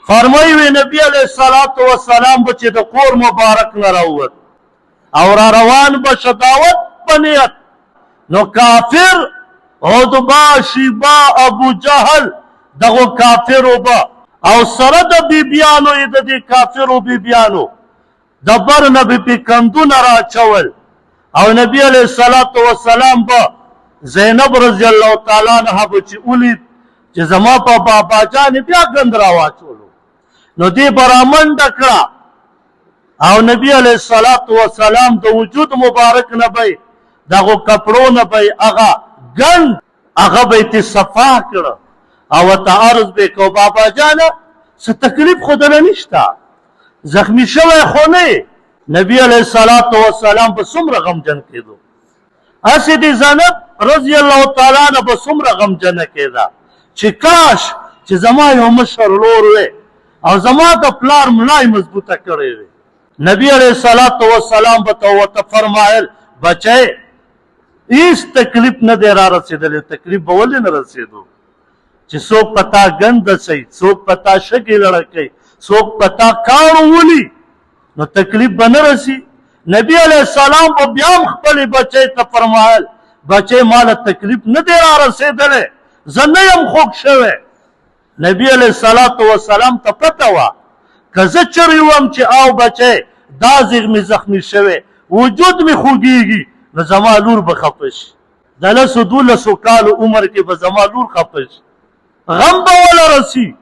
فرمایي وي نبي علیه الصلاة والسلام به چې د کور مبارک نه راووت او را روان به شداوت په نیت نو کافر عتبه شیبه ابو جهل دغو کافرو به او سره د بیبیانو یې د دې کافرو بیبیانو د بر نه به پې کندونه راچول او نبي علیه الصلاة والسلام به زینب رضی الله تعالی عنها به چې ولید چې زما په باباجانې بیا ګند راواچولو نو دې به رامنډه کړه او نبي علیه الصلاة والسلام د وجود مبارک نه به دغو کپړو نه به هغه ګند هغه به یې صفا کړه او ورته عرض به یې کو باباجانه څه تکلیف خو دله نشته زخمی شوی خو نه نبی علیه الصلاة والسلام به څومره غمجن کېدو هسې د زینب رضی الله تعالی عنه به څومره غمجنه کېده چې کاش چې زما یو مشر لور وی او زما د پلار ملای مضبوطه کړې وي نبی علیه الصلاة والسلام به ورته فرمایل بچی هیڅ تکلیف نه دی را رسېدلی تکلیف به ولې نه رسېدو چې څوک په تا ګند اچوي څوک په تا شګې لړه کوي څوک په تا کاڼو ولي نو تکلیف به نه رسي نبی علیه السلام به بیا هم خپلې بچی ته فرمایل بچی ماله تکلیف نه دی را رسېدلی زه نه یم خوږ شوی نبی علیه الصلاة والسلام ته پته وه که زه چرې وم چې او بچی دا زیغ مې زخمي شوی وجود مې خوږېږي نو زما لور به خفه شي د 10 12 کالو عمر کې به زما لور خفه شي غم به وله رسي